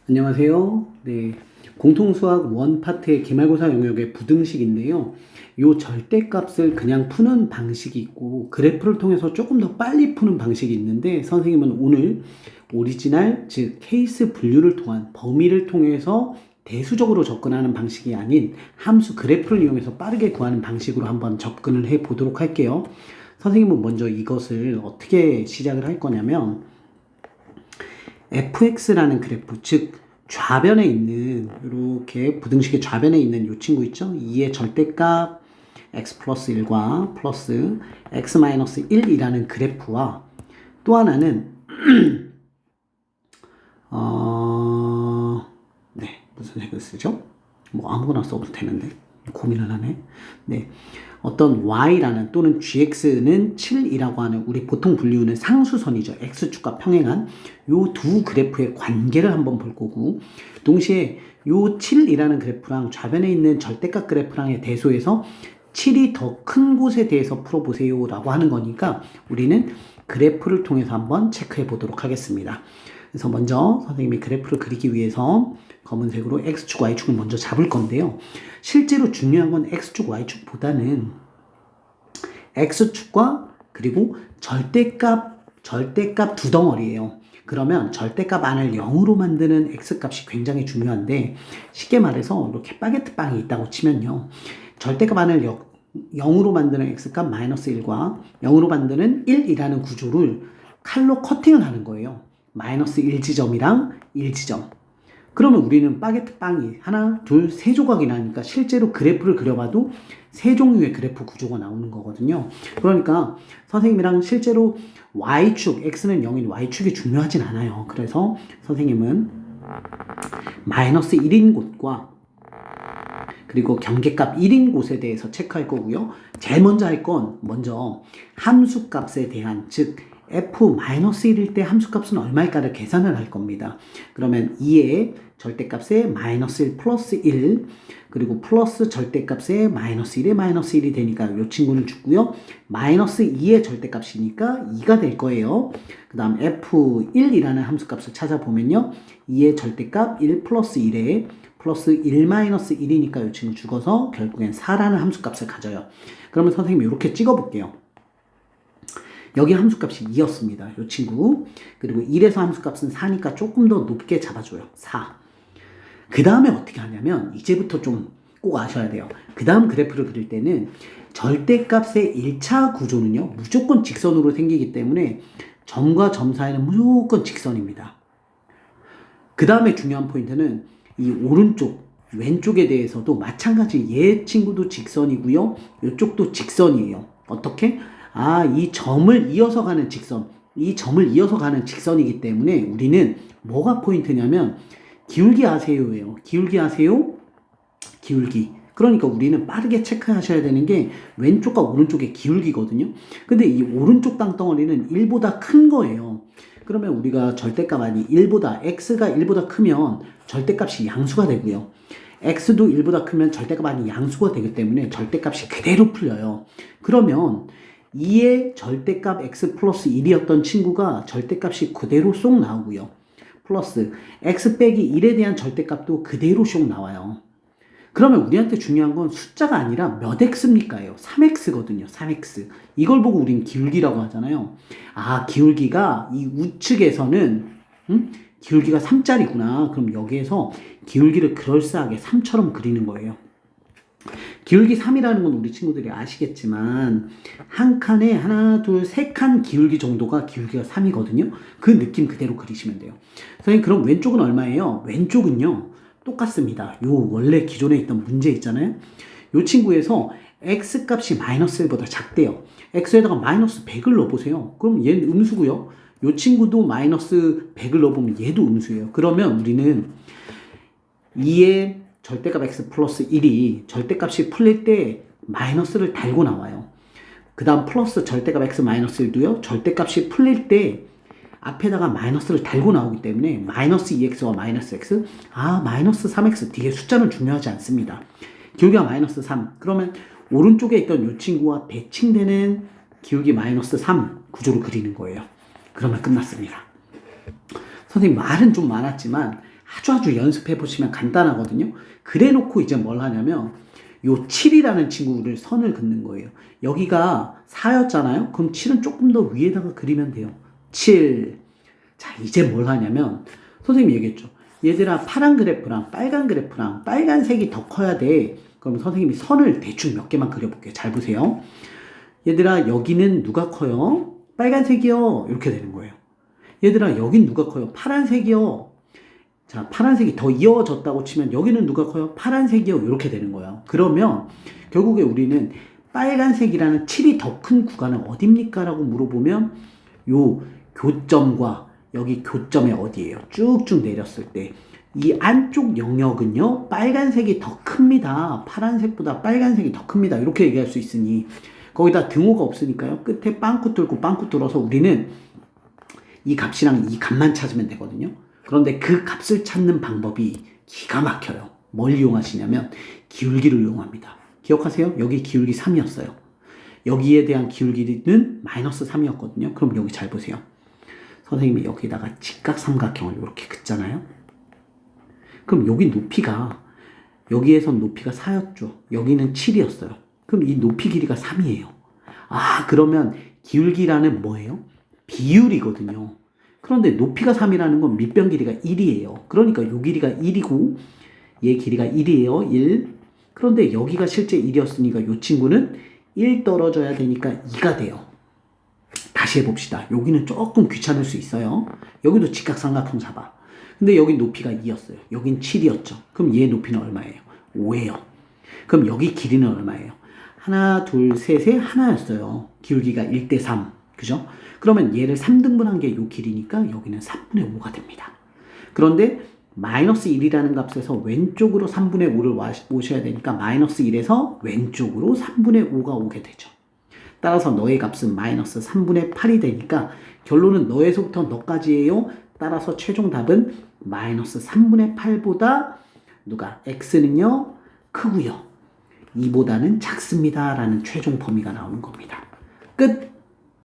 안녕하세요. 네. 공통수학 원 파트의 기말고사 영역의 부등식인데요. 요 절대값을 그냥 푸는 방식이 있고 그래프를 통해서 조금 더 빨리 푸는 방식이 있는데 선생님은 오늘 오리지널 즉 케이스 분류를 통한 범위를 통해서 대수적으로 접근하는 방식이 아닌 함수 그래프를 이용해서 빠르게 구하는 방식으로 한번 접근을 해 보도록 할게요. 선생님은 먼저 이것을 어떻게 시작을 할 거냐면 fx라는 그래프, 즉 좌변에 있는 이렇게 부등식의 좌변에 있는 이 친구 있죠? 2의 절대값 x 플러스 1과 플러스 x 마이너스 1이라는 그래프와 또 하나는 네, 무슨 색을 쓰죠? 뭐 아무거나 써도 되는데 고민을 하네. 네, 어떤 y라는 또는 gx는 7이라고 하는 우리 보통 분류는 상수선이죠. x축과 평행한 요 두 그래프의 관계를 한번 볼 거고, 동시에 요 7이라는 그래프랑 좌변에 있는 절대값 그래프랑의 대소에서 7이 더 큰 곳에 대해서 풀어보세요 라고 하는 거니까 우리는 그래프를 통해서 한번 체크해 보도록 하겠습니다. 그래서 먼저 선생님이 그래프를 그리기 위해서 검은색으로 x축, y축을 먼저 잡을 건데요. 실제로 중요한 건 x축, y축보다는 x축과 그리고 절대값 두 덩어리예요. 그러면 절대값 안을 0으로 만드는 x값이 굉장히 중요한데, 쉽게 말해서 이렇게 바게트 빵이 있다고 치면요. 절대값 안을 0으로 만드는 x값 마이너스 1과 0으로 만드는 1이라는 구조를 칼로 커팅을 하는 거예요. 마이너스 1지점이랑 1지점. 그러면 우리는 바게트 빵이 하나, 둘, 세 조각이 나니까 실제로 그래프를 그려봐도 세 종류의 그래프 구조가 나오는 거거든요. 그러니까 선생님이랑 실제로 y축, x는 0인 y축이 중요하진 않아요. 그래서 선생님은 마이너스 1인 곳과 그리고 경계값 1인 곳에 대해서 체크할 거고요. 제일 먼저 할 건 먼저 함수값에 대한, 즉 f-1일 때 함수값은 얼마일까를 계산을 할 겁니다. 그러면 2의 절대값에 마이너스 1 플러스 1 그리고 플러스 절대값에 마이너스 1에 마이너스 1이 되니까 이 친구는 죽고요. 마이너스 2의 절대값이니까 2가 될 거예요. 그 다음 f1이라는 함수값을 찾아보면요. 2의 절대값 1 플러스 1에 플러스 1 마이너스 1이니까 이 친구 죽어서 결국엔 4라는 함수값을 가져요. 그러면 선생님이 이렇게 찍어볼게요. 여기 함수값이 2였습니다. 이 친구. 그리고 1에서 함수값은 4니까 조금 더 높게 잡아줘요. 4. 그 다음에 어떻게 하냐면 이제부터 좀 꼭 아셔야 돼요. 그 다음 그래프를 그릴 때는 절대값의 1차 구조는요. 무조건 직선으로 생기기 때문에 점과 점 사이는 무조건 직선입니다. 그 다음에 중요한 포인트는 이 오른쪽, 왼쪽에 대해서도 마찬가지 얘 친구도 직선이고요. 이쪽도 직선이에요. 어떻게? 이 점을 이어서 가는 직선, 이 점을 이어서 가는 직선이기 때문에 우리는 뭐가 포인트냐면 기울기 아세요예요. 기울기 아세요? 기울기. 그러니까 우리는 빠르게 체크하셔야 되는 게 왼쪽과 오른쪽의 기울기거든요. 근데 이 오른쪽 땅덩어리는 1보다 큰 거예요. 그러면 우리가 절대값 아니 1보다, x가 1보다 크면 절대값이 양수가 되고요. x도 1보다 크면 절대값 아니 양수가 되기 때문에 절대값이 그대로 풀려요. 그러면 2의 절대값 x 플러스 1이었던 친구가 절대값이 그대로 쏙 나오고요. 플러스 x 빼기 1에 대한 절대값도 그대로 쏙 나와요. 그러면 우리한테 중요한 건 숫자가 아니라 몇 x입니까요? 3x거든요. 3x. 이걸 보고 우린 기울기라고 하잖아요. 기울기가 이 우측에서는 기울기가 3짜리구나. 그럼 여기에서 기울기를 그럴싸하게 3처럼 그리는 거예요. 기울기 3이라는 건 우리 친구들이 아시겠지만 한 칸에 하나, 둘, 세 칸 기울기 정도가 기울기가 3이거든요. 그 느낌 그대로 그리시면 돼요. 선생님 그럼 왼쪽은 얼마예요? 왼쪽은요. 똑같습니다. 요 원래 기존에 있던 문제 있잖아요. 요 친구에서 x값이 마이너스 1보다 작대요. x에다가 마이너스 100을 넣어보세요. 그럼 얘는 음수고요. 요 친구도 마이너스 100을 넣어보면 얘도 음수예요. 그러면 우리는 2의 절대값 x 플러스 1이 절대값이 풀릴 때 마이너스를 달고 나와요. 그 다음 플러스 절대값 x 마이너스 1도요. 절대값이 풀릴 때 앞에다가 마이너스를 달고 나오기 때문에 마이너스 2x와 마이너스 x, 마이너스 3x, 뒤에 숫자는 중요하지 않습니다. 기울기가 마이너스 3. 그러면 오른쪽에 있던 이 친구와 대칭되는 기울기 마이너스 3 구조로 그리는 거예요. 그러면 끝났습니다. 선생님 말은 좀 많았지만 아주 연습해 보시면 간단하거든요. 그래 놓고 이제 뭘 하냐면 요 7이라는 친구를 선을 긋는 거예요. 여기가 4였잖아요. 그럼 7은 조금 더 위에다가 그리면 돼요. 7. 자, 이제 뭘 하냐면 선생님이 얘기했죠. 얘들아, 파란 그래프랑 빨간색이 더 커야 돼. 그럼 선생님이 선을 대충 몇 개만 그려볼게요. 잘 보세요. 얘들아, 여기는 누가 커요? 빨간색이요. 이렇게 되는 거예요. 얘들아, 여긴 누가 커요? 파란색이요. 자, 파란색이 더 이어졌다고 치면 여기는 누가 커요? 파란색이요. 이렇게 되는 거예요. 그러면 결국에 우리는 빨간색이라는 7이 더 큰 구간은 어딥니까? 라고 물어보면 요 교점과 여기 교점에 어디예요? 쭉쭉 내렸을 때 이 안쪽 영역은요, 빨간색이 더 큽니다. 파란색보다 빨간색이 더 큽니다. 이렇게 얘기할 수 있으니 거기다 등호가 없으니까요. 끝에 빵꾸 뚫고 빵꾸 뚫어서 우리는 이 값이랑 이 값만 찾으면 되거든요. 그런데 그 값을 찾는 방법이 기가 막혀요. 뭘 이용하시냐면 기울기를 이용합니다. 기억하세요? 여기 기울기 3이었어요. 여기에 대한 기울기는 마이너스 3이었거든요. 그럼 여기 잘 보세요. 선생님이 여기다가 직각삼각형을 이렇게 긋잖아요. 그럼 여기 높이가, 여기에선 높이가 4였죠. 여기는 7이었어요. 그럼 이 높이 길이가 3이에요. 아, 그러면 기울기라는 뭐예요? 비율이거든요. 그런데 높이가 3이라는 건 밑변 길이가 1이에요. 그러니까 요 길이가 1이고 얘 길이가 1이에요. 1. 그런데 여기가 실제 1이었으니까 요 친구는 1 떨어져야 되니까 2가 돼요. 다시 해봅시다. 여기는 조금 귀찮을 수 있어요. 여기도 직각삼각형 잡아. 근데 여기 높이가 2였어요. 여긴 7이었죠. 그럼 얘 높이는 얼마예요? 5예요. 그럼 여기 길이는 얼마예요? 하나, 둘, 셋에 하나였어요. 기울기가 1대 3. 그죠? 그러면 얘를 3등분한 게 요 길이니까 여기는 3분의 5가 됩니다. 그런데 마이너스 1이라는 값에서 왼쪽으로 3분의 5를 오셔야 되니까 마이너스 1에서 왼쪽으로 3분의 5가 오게 되죠. 따라서 너의 값은 마이너스 3분의 8이 되니까 결론은 너에서부터 너까지예요. 따라서 최종 답은 마이너스 3분의 8보다 누가? x는요 크고요. 2보다는 작습니다. 라는 최종 범위가 나오는 겁니다. 끝!